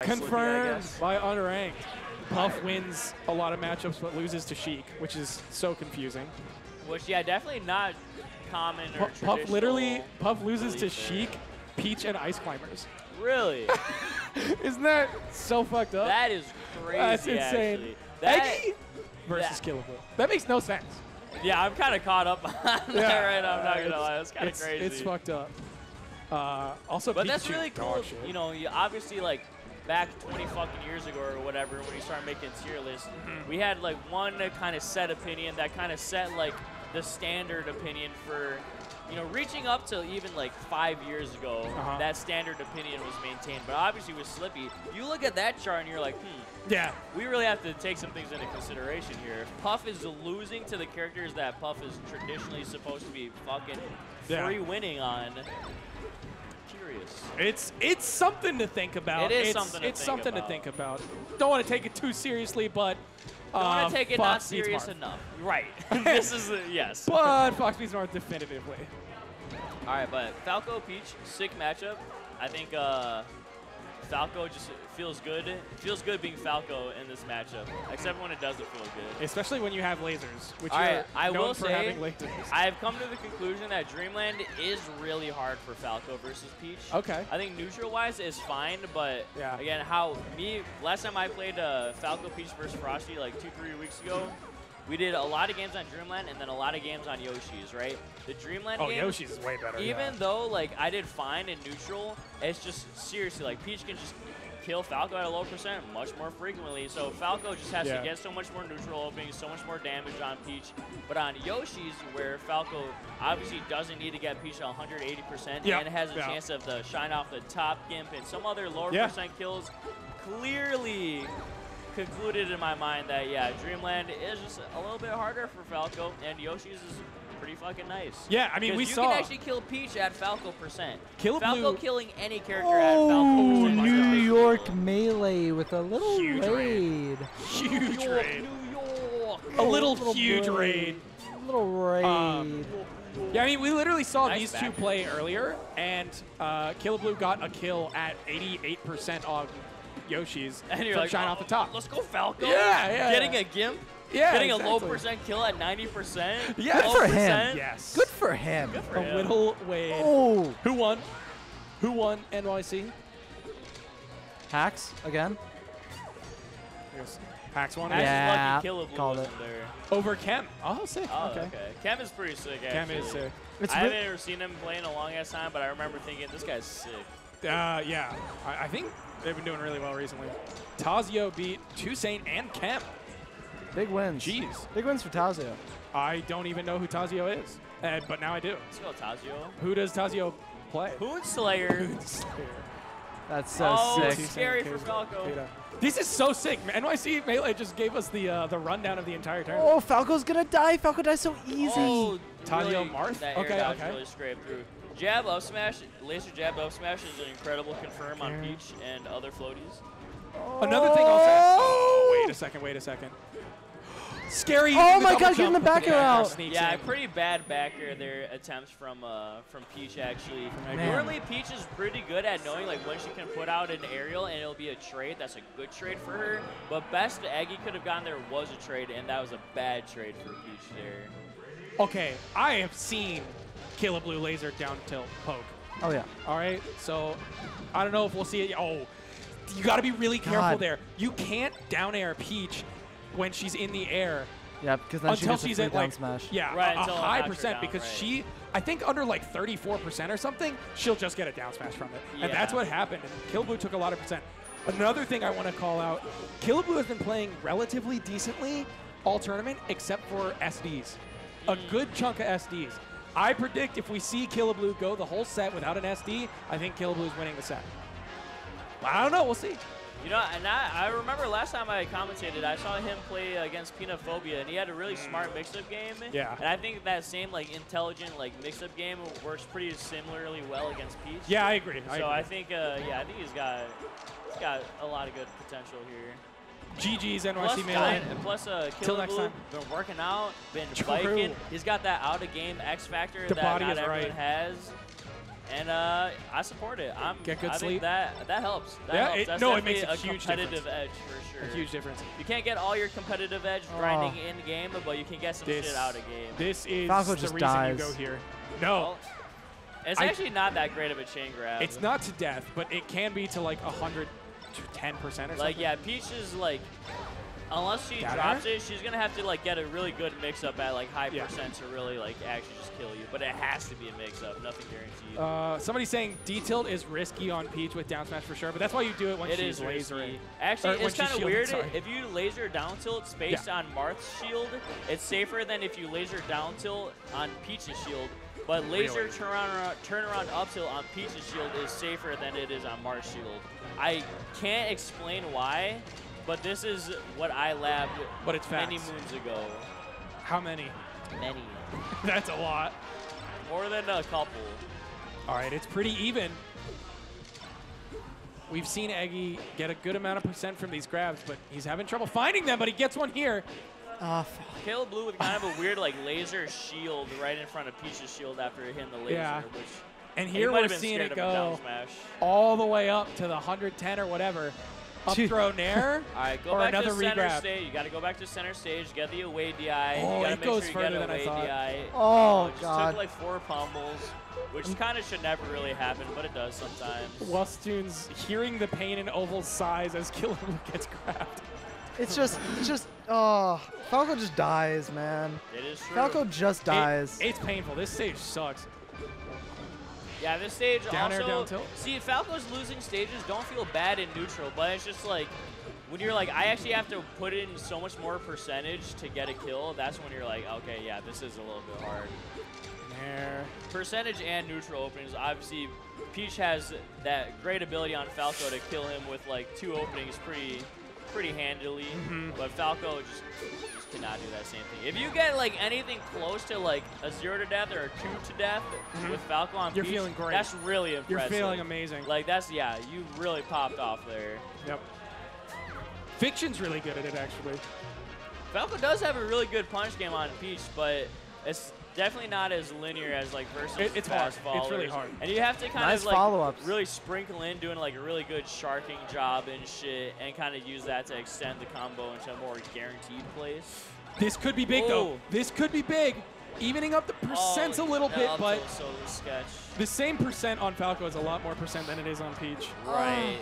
Confirmed by Unranked. Puff wins a lot of matchups but loses to Sheik, which is so confusing. Which, yeah, definitely not common or Puff loses to Sheik, Peach, and Ice Climbers. Really? Isn't that so fucked up? That is crazy, That's insane. actually. Eggy versus Killablue. That makes no sense. Yeah, I'm kind of caught up on that right now. I'm not going to lie. That's kind of crazy. It's fucked up. Also, but Pikachu, that's really cool. You know, you obviously, like, back 20 fucking years ago or whatever, when you started making tier lists, we had, like, one kind of set opinion that kind of set, like, the standard opinion for, you know, reaching up to even like 5 years ago, that standard opinion was maintained. But obviously with Slippy, you look at that chart and you're like, yeah, we really have to take some things into consideration here. If Puff is losing to the characters that Puff is traditionally supposed to be fucking free winning on, curious. It's something to think about. It is something to think about. Don't want to take it too seriously, but don't want to take it not Fox serious enough. Right. This is yes. But Fox beats North definitively. All right, but Falco Peach, sick matchup. I think Falco just feels good. It feels good being Falco in this matchup, except when it doesn't feel good. Especially when you have lasers, which I will for say, having lasers. I've come to the conclusion that Dreamland is really hard for Falco versus Peach. Okay. I think neutral-wise is fine, but again, last time I played Falco Peach versus Frosty like 2-3 weeks ago, we did a lot of games on Dreamland and then a lot of games on Yoshi's, right? The Dreamland game, Yoshi's is way better. Even though like I did fine in neutral, it's just seriously like Peach can just kill Falco at a low percent much more frequently. So Falco just has to get so much more neutral openings, so much more damage on Peach. But on Yoshi's, where Falco obviously doesn't need to get Peach to 180% and has a chance of the shine off the top gimp and some other lower percent kills, clearly concluded in my mind that, Dreamland is just a little bit harder for Falco, and Yoshi's is pretty fucking nice. Yeah, I mean, we saw. You can actually kill Peach at Falco percent. Killablue. Falco killing any character at Falco percent. New York melee with a little huge raid. Huge raid. New York. A little huge raid. A little raid. Yeah, I mean, we literally saw these two play earlier, and Killablue got a kill at 88% on Yoshi's and you're from like, shine off the top. Let's go Falco. Yeah. Getting a gimp. Yeah, getting a low percent kill at 90%. Yeah, good for him. Yes. Good for him. Good for him. A little Wade. Oh. Who won? Who won NYC? Hacks again. Hacks won. Hacks is lucky Killablue called wasn't there. Over Chem. Oh, sick. Oh, okay. Chem is pretty sick, actually. Chem is sick. I haven't ever seen him play in a long ass time, but I remember thinking, this guy's sick. Yeah. I think they've been doing really well recently. Tazio beat Toussaint and Chem. Big wins. Jeez. Big wins for Tazio. I don't even know who Tazio is, but now I do. Let's go Tazio. Who does Tazio play? Hoonslayer. That's so sick. It's scary for Falco. This is so sick. NYC Melee just gave us the rundown of the entire tournament. Oh, Falco's gonna die. Falco dies so easy. Oh, Tazio really, Marth? That Okay. really scraped through. Jab up smash, laser jab up smash is an incredible confirm on Peach and other floaties. Another thing I'll say. Oh, wait a second. Scary. Oh my god, getting the backer out. Yeah, pretty bad backer their attempts from Peach actually. Normally Peach is pretty good at knowing like when she can put out an aerial and it'll be a trade. That's a good trade for her. But best Eggy could have gotten there was a trade, and that was a bad trade for Peach there. Okay, I have seen Killablue laser down tilt poke. Oh yeah. All right, so I don't know if we'll see it. Oh, you got to be really careful there. You can't down air Peach when she's in the air. Yeah, because then until she she's gets at down like smash. Yeah, right, a high percent down, because right. I think under like 34% or something, she'll just get a down smash from it. And that's what happened. And Killablue took a lot of percent. Another thing I want to call out, Killablue has been playing relatively decently all tournament except for SDs. A good chunk of SDs. I predict if we see Killablue go the whole set without an SD, I think Killablue is winning the set. Well, I don't know. We'll see. You know, and I remember last time I commentated, I saw him play against Peanophobia, and he had a really smart mix-up game. Yeah. And I think that same like intelligent like mix-up game works pretty similarly well against Peach. Yeah, I agree. I think he's got a lot of good potential here. GG's NYC Melee. Plus, Till next time. Been working out, been biking. He's got that out-of-game X factor that not everyone has. And I support it. Get good I sleep. think that helps. That Yeah, helps. That's no, it makes a definitely huge competitive edge for sure. A huge difference. You can't get all your competitive edge grinding in game, but you can get some shit out of game. This is Falco the just reason dies. you go here. No. Well, it's actually not that great of a chain grab. It's not to death, but it can be to like 110% or something. Like, yeah, Peach is like, unless she drops it, she's gonna have to like get a really good mix-up at like high percent to really like actually just kill you. But it has to be a mix-up, nothing guaranteed. Somebody's saying D-tilt is risky on Peach with down smash for sure, but that's why you do it when she's lasering. Actually, it's kind of weird. If you laser down tilt spaced on Marth's shield, it's safer than if you laser down tilt on Peach's shield. But laser turnaround up tilt on Peach's shield is safer than it is on Marth's shield. I can't explain why, but this is what I labbed many moons ago. How many? Many. That's a lot. More than a couple. All right, it's pretty even. We've seen Eggy get a good amount of percent from these grabs, but he's having trouble finding them, but he gets one here. Killablue with kind of a weird like laser shield right in front of Peach's shield after hitting the laser, which and here we're seeing it go all the way up to the 110 or whatever. Up throw nair. All right, go back to center stage. You got to go back to center stage, get the away DI. Oh, you got it to goes make sure further you get than I away thought. DI. Oh, just God. took like 4 pummels, which kind of should never really happen, but it does sometimes. Wustoon's hearing the pain in Oval's sighs as Killablue gets grabbed. It's just, Falco just dies, man. It is true. Falco just dies. It's painful. This stage sucks. Yeah, this stage down also, air, down tilt. See, Falco's losing stages don't feel bad in neutral, but it's just like, when you're like, I actually have to put in so much more percentage to get a kill, that's when you're like, okay, yeah, this is a little bit hard. Nair. Percentage and neutral openings, obviously, Peach has that great ability on Falco to kill him with like 2 openings pretty handily, but Falco just cannot do that same thing. If you get like anything close to like a 0 to death or a 2 to death with Falco on You're Peach, feeling great. that's really impressive. You're feeling amazing. Like that's, yeah, you really popped off there. Yep. Fiction's really good at it, actually. Falco does have a really good punch game on Peach, but it's definitely not as linear as like versus it's fast hard. followers. It's really hard. And you have to kind Nice of like follow-ups. really sprinkle in doing like a really good sharking job and shit, and kind of use that to extend the combo into a more guaranteed place. This could be big though. This could be big. Evening up the percents a little bit, but so sketch. The same percent on Falco is a lot more percent than it is on Peach. Right.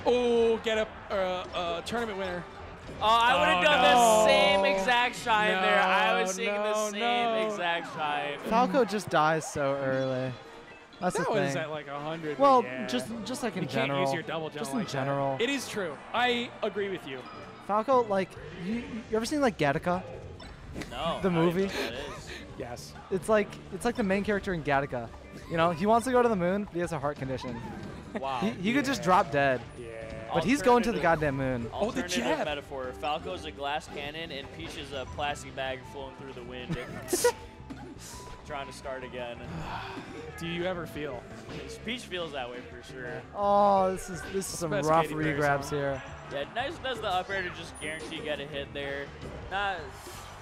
Oh, get a tournament winner. Oh, I would have done the same exact shine No, there. I was seeing the no, same no. exact shine. Falco just dies so early. That's the That thing. was at like 100. Well, yeah. just like in you general. can't use your double jump just like in general. that. It is true. I agree with you. Falco, like, you ever seen like Gattaca? No. The movie? I don't know what it is. Yes. It's like the main character in Gattaca. You know, he wants to go to the moon, but he has a heart condition. Wow. He could just drop dead. Yeah. But he's going to the goddamn moon. Oh, the Alternative jab. metaphor. Falco's a glass cannon and Peach is a plastic bag flowing through the wind. Trying to start again. Do you ever feel? Peach feels that way for sure. Oh, this is some best rough Katy Perry regrabs song. here. Yeah, nice does the up air to just guarantee get a hit there. Not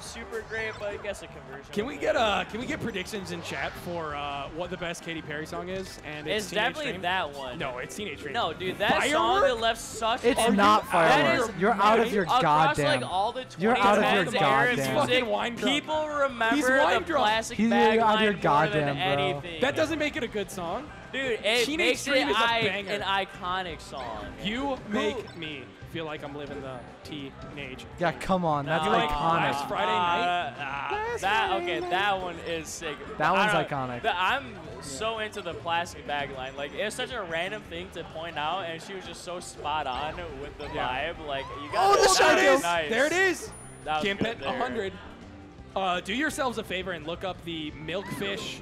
super great, but I guess a conversion. Can we get predictions in chat for what the best Katy Perry song is? And It's Teenage definitely Dream? that one. No, it's Teenage Dream. No, dude, that Firework? song that left such. It's a- not that Firework. is You're out of your across goddamn. like all the You're out of your 2010s era goddamn. music, Fucking wine drunk. people He's remember wine the drunk. plastic He's bag out of your line more goddamn, than bro. anything. That doesn't make it a good song. Dude, it Teenage makes it Dream is a banger. an iconic song. You make me feel like I'm living the teenage. Yeah, come on, that's You like iconic. Last Friday Night? That one is sick. That one's I don't know, iconic. I'm so into the plastic bag line. Like, it's such a random thing to point out, and she was just so spot on with the Yeah. vibe. Like, you Oh, got the shot There it is. is. Nice. There it is. That was Gimp good at there. 100. Do yourselves a favor and look up the Milkfish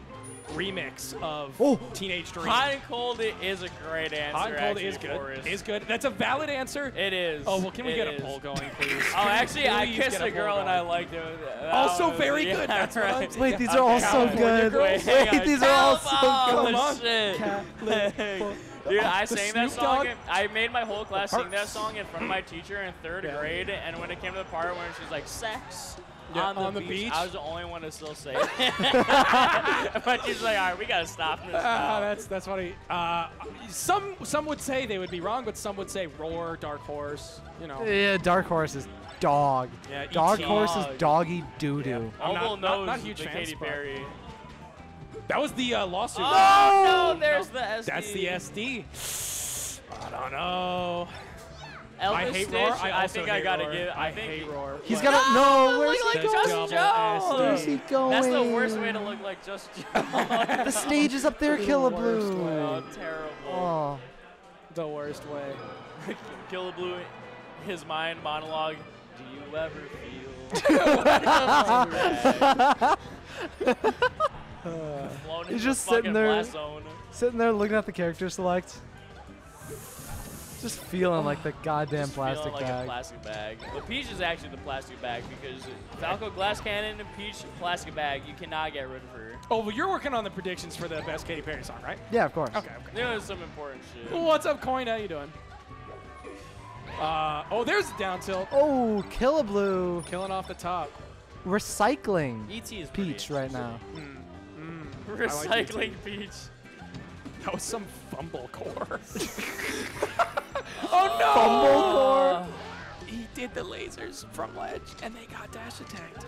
remix of Teenage Dream. Hot and cold is a great answer. Hot and cold actually, is good. Forrest. Is good. That's a valid answer. It is. Oh, well, can we It get is. a poll going, please? Oh, actually, I Please kissed get a a girl poll and I going. liked it. That Also was- very yeah, good. That's what I'm right. saying. Wait, these are all so California good. girls. Wait, hang on. Wait, these are all so Come good. on. Shit. Dude, I The sang that Snoop song. Dogg? I made my whole class sing that Hearts. song in front of my teacher in 3rd grade, and when it came to the part where she's like, sex, Yeah, on the beach. I was the only one to still say it. But she's like, all right, we got to stop this now. That's funny. Some would say they would be wrong, but some would say Roar, Dark Horse, you know. Yeah, Dark Horse is dog. Yeah, Dark ET. Horse is doggy doo-doo. Yeah. I'm Oval not knows huge the fans, Katy but- Perry. That was the lawsuit. Oh, no, there's the SD. That's the SD. I don't know. Elvis I hate Stitch, Roar. I think I got to Roar. give. I hate Roar. He's but- got to no. Where's look he like going? Just Joe. Where's he going? That's the worst way to look like Just Joe. The stage is up there, The Killablue. worst way. Oh, terrible. Oh. The worst way. Killablue, his mind monologue. Do you ever feel? Flown He's into just the fucking sitting there. blast zone. Sitting there looking at the character select. Just feeling like the goddamn Just plastic feeling like bag. a plastic bag. But Peach is actually the plastic bag because Falco Glass Cannon and Peach plastic bag. You cannot get rid of her. Oh, well, you're working on the predictions for the best Katy Perry song, right? Yeah, of course. Okay. There's some important shit. What's up, Coin? How you doing? Oh, there's a down tilt. Oh, Killablue. Killing off the top. Recycling ET is Peach pretty right now. Recycling Peach. That was some fumble core. Oh no! Fumble core. He did the lasers from ledge, and they got dash attacked.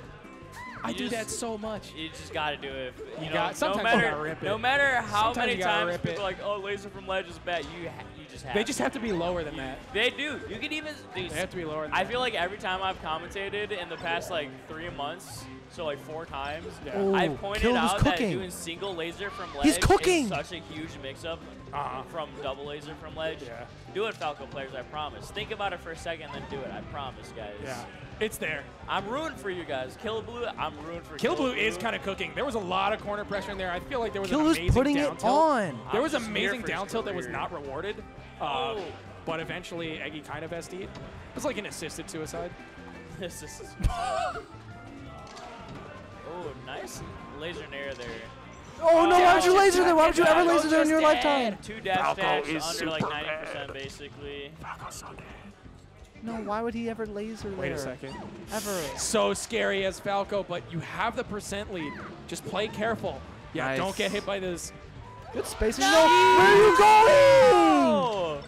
I do just- that so much. You just gotta do it. You know, got- sometimes no you matter, gotta rip it. No matter how Sometimes many you gotta times rip people it. are like, oh, laser from ledge is bad, you just have They to. just have to be lower than that. They do. You can even. They have to be lower than I that. feel like every time I've commentated in the past like 3 months, so like 4 times, Yeah. Oh, I've pointed Killabue's out that cooking. doing single laser from ledge He's cooking. is such a huge mix-up from double laser from ledge. Yeah. Do it, Falco players, I promise. Think about it for a second, then do it. I promise, guys. Yeah. It's there. I'm rooting for you guys. Killablue, I'm rooting for Killablue is kind of cooking. There was a lot of corner pressure in there. I feel like there was an Killabue's amazing putting down it tilt. on. There I'm was just here amazing for his down tilt that was career. not rewarded. But eventually, Eggy kind of SD'd. It was like an assisted suicide. This is. Oh, nice laser nair there. Oh no! Why would you laser there? Why would you ever Falco laser there in your just dead. lifetime? 2 dash Falco dash is under like super 90% bad. basically. No, why would he ever laser there? Wait a second. Ever. So scary as Falco, but you have the percent lead. Just play careful. Yeah, Nice. don't get hit by this. Good spacing. No! Where are you going? Oh!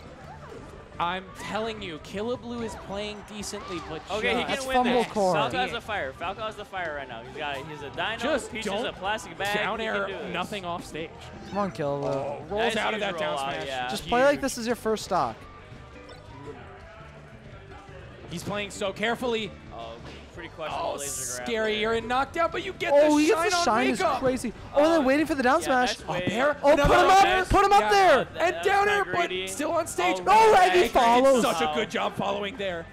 I'm telling you, Killablue is playing decently, but Okay, he just That's can win fumble this. core. Falco has the fire. Falco has the fire right now. He's a dino. just Peach don't is a plastic bag. down He air can do this. nothing off stage. Come on, Killablue. Oh, rolls Nice out of huge that down rollout, smash. yeah. Just play like Huge. this is your first stock. He's playing so carefully. Oh, pretty questionable Oh, laser grab. scary. there. You're in knockdown, but you get Oh, the he shine gets the on shine is makeup. crazy. Oh, they're waiting for the down Yeah, smash. nice Up wave. there. Oh, put Another him up! dash. Put him up Yeah. there! And That's down kinda air, but greedy. still on stage. Oh, Eggy Eggy follows. did such a Wow. good job following there.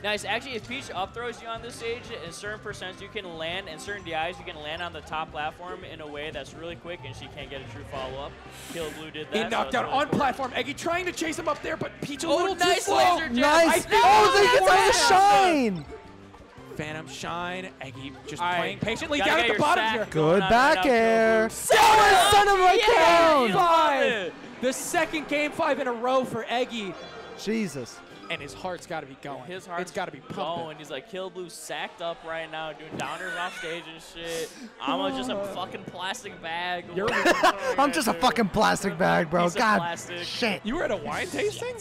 Nice. Actually, if Peach up throws you on this stage, in certain percents you can land, and certain DIs you can land on the top platform in a way that's really quick, and she can't get a true follow-up. Killablue did that. He so knocked it's out really on cool. platform. Eggy trying to chase him up there, but Peach a Oh, little nice too slow. laser jab. Nice. I- Oh, they get that's the shine. Phantom Shine. Eggy just All right. playing patiently Gotta down get at the your bottom sack here. going Good on back right now, air. Killablue. Oh, son of a Yeah, count. you love it. The second game 5 in a row for Eggy. Jesus. And his heart's got to be going. His heart's It's got to be pumping. going. He's like, Killablue sacked up right now, doing downers off stage and shit. I'm just a fucking plastic bag. You're- What am I I'm just a gonna do? fucking plastic bag, bro. Piece of God. plastic. Shit. You were at a wine tasting?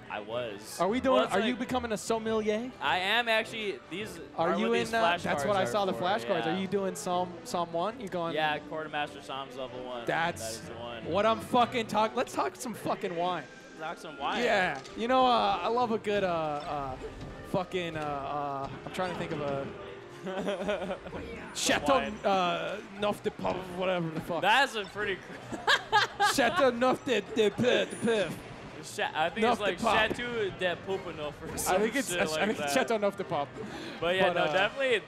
I was. Are we doing? Well, it's are you like- becoming a sommelier? I am actually. These Are what you these in? flashcards That's what I are saw. The for, flashcards. yeah. Are you doing Psalm 1? You going? Yeah, Quartermaster Psalms level 1. That's that is the one. what I'm fucking talking. Let's talk some fucking wine. Knock some wine. Yeah. You know, I love a good fucking. I'm trying to think of a Chateau wine. Neuf de Pop, whatever the fuck. That's a pretty. Chateau Neuf de Pif. I think Neuf it's de like Pop. Chateau de Poupanoff or I some think it's shit like that. Chateau Neuf de Pop. But yeah, but, no, definitely.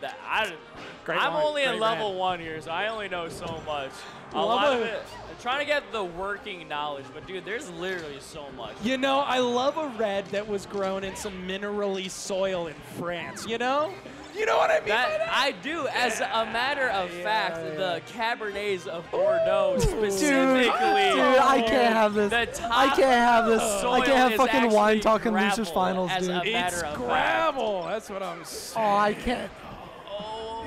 Great I'm wine, only in great level man. 1 here, so I only know so much. A Love lot of it. it. I'm trying to get the working knowledge, but dude, there's literally so much. You know, I love a red that was grown in some minerally soil in France. You know? You know what I mean? by that? I do. As a matter of fact, yeah. the Cabernets of Bordeaux specifically. Dude, I can't have this. The I top can't have this. soil I can't have is fucking wine actually talking gravel losers finals, as dude. a It's matter of fact. gravel. That's what I'm saying. Oh, I can't. Oh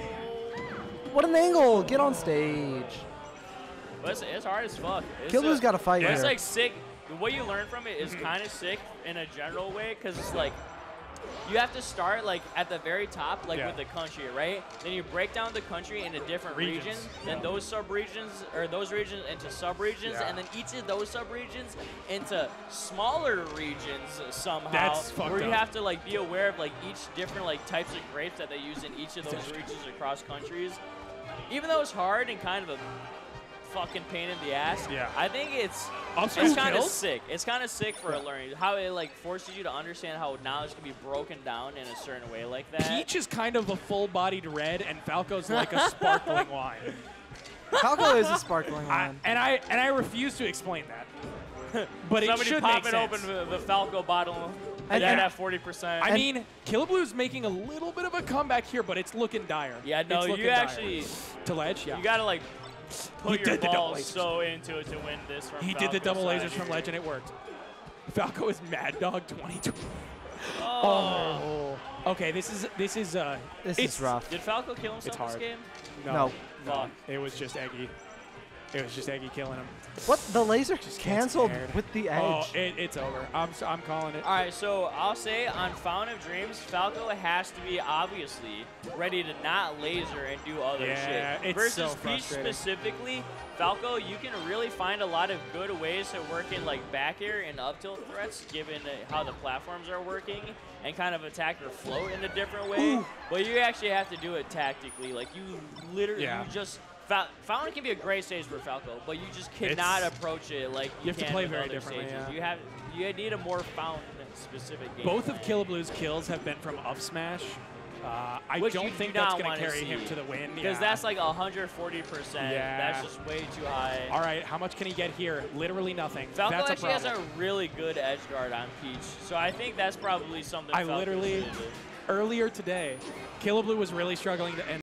What an angle! Get on stage. But it's hard as fuck. Killablue's got to fight It's here. like sick. What you learn from it is kind of sick in a general way, because it's like you have to start like at the very top, like with the country, right? Then you break down the country into different regions, then those sub-regions, or those regions into sub-regions, and then each of those sub-regions into smaller regions somehow. That's fucked where you up. have to like be aware of like each different like types of grapes that they use in each of those regions across countries. Even though it's hard and kind of a fucking pain in the ass. I think it's kind of sick. It's kind of sick for a learning. How it like forces you to understand how knowledge can be broken down in a certain way like that. Peach is kind of a full-bodied red, and Falco's like a sparkling wine. Falco is a sparkling wine. And I refuse to explain that. But it should make sense. Somebody popping open the Falco bottle at 40%. I mean, Killablue's making a little bit of a comeback here, but it's looking dire. Yeah, no, you actually to ledge. Yeah, you gotta like put your did the double balls lasers. so into it to win this. From He Falco, did the double so lasers from ledge, and it worked. Falco is Mad Dog 2020. Oh. Okay, this is rough. Did Falco kill himself hard. this game? No. Fuck. It was just Eggy. It was just Eggy killing him. What? The laser just gets canceled scared. with the Oh, edge. it's over. I'm calling it. All right, so I'll say on Fountain of Dreams, Falco has to be obviously ready to not laser and do other shit. It's Versus so Peach frustrating. specifically, Falco, you can really find a lot of good ways to work in like back air and up tilt threats, given how the platforms are working, and kind of attack your float in a different way. Ooh. But you actually have to do it tactically. Like you literally, you just. Fountain can be a great stage for Falco, but you just cannot approach it like you have to can play with very other differently, stages. You need a more Fountain-specific game. Both of Killablue's kills have been from up smash. I Which don't you think do that's not going to wanna carry him see. to the win. Because that's like 140%. That's just way too high. All right, how much can he get here? Literally nothing. Falco that's actually has problem. a really good edge guard on Peach, so I think that's probably something I Falco literally, should do. earlier today, Killablue was really struggling to end